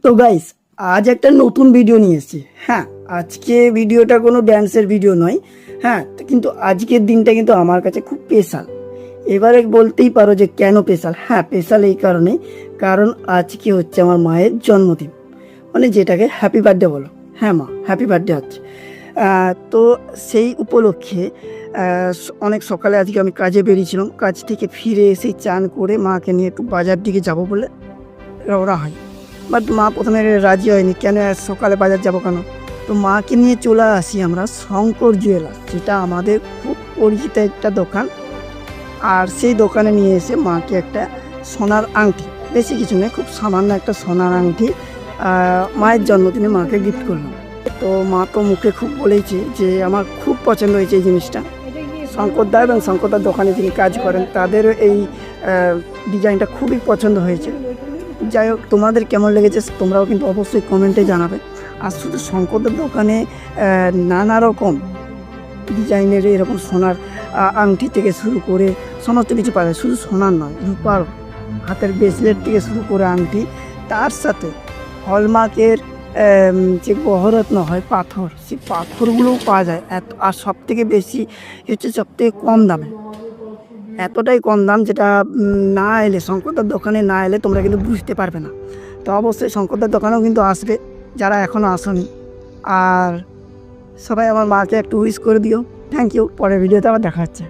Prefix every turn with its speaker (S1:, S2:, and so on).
S1: তো গাইস, আজ একটা নতুন ভিডিও নিয়ে এসেছি। হ্যাঁ, আজকে ভিডিওটা কোনো ড্যান্সের ভিডিও নয়। হ্যাঁ, কিন্তু আজকের দিনটা কিন্তু আমার কাছে খুব স্পেশাল। এবারে বলতেই পারো যে কেন স্পেশাল। হ্যাঁ, স্পেশাল এই কারণে, কারণ আজকে হচ্ছে আমার মায়ের জন্মদিন, মানে যেটাকে হ্যাপি বার্থডে বলো। হ্যাঁ মা, হ্যাপি বার্থডে হচ্ছে। তো সেই উপলক্ষে অনেক সকালে আজকে আমি কাজে বেরিয়েছিলাম। কাজ থেকে ফিরে এসে চান করে মাকে নিয়ে একটু বাজার দিকে যাব বলে রওনা হয়। বাট মা প্রথমে রাজি হয়নি, কেন সকালে বাজার যাব কেন। তো মাকে নিয়ে চলে আসি আমরা শঙ্কর জুয়েলার্স, যেটা আমাদের খুব পরিচিত একটা দোকান। আর সেই দোকানে নিয়ে এসে মাকে একটা সোনার আংটি, বেশি কিছু নেই, খুব সামান্য একটা সোনার আংটি মায়ের জন্মদিনে মাকে গিফট করলাম। তো মা তো মুখে খুব বলেছে যে আমার খুব পছন্দ হয়েছে এই জিনিসটা। শঙ্করদা এবং শঙ্করদার দোকানে যিনি কাজ করেন তাদের এই ডিজাইনটা খুবই পছন্দ হয়েছে। যাই হোক, তোমাদের কেমন লেগেছে তোমরাও কিন্তু অবশ্যই কমেন্টে জানাবে। আর শুধু শঙ্করদার দোকানে নানা রকম ডিজাইনের এরকম সোনার আংটি থেকে শুরু করে সমস্ত কিছু পাওয়া যায়। শুধু সোনার নয়, রূপার হাতের ব্রেসলেট থেকে শুরু করে আংটি, তার সাথে হলমার্কের যে গহরত্ন হয় পাথর, সেই পাথরগুলোও পাওয়া যায়। আর সব থেকে বেশি হচ্ছে সব থেকে কম দামে, এতটাই কম দাম যেটা না এলে, শঙ্করদার দোকানে না এলে তোমরা কিন্তু বুঝতে পারবে না। তো অবশ্যই শঙ্করদার দোকানেও কিন্তু আসবে যারা এখনও আসেনি। আর সবাই আমার মাকে একটু উইশ করে দিও। Thank you. পরের ভিডিওতে আবার দেখা হচ্ছে।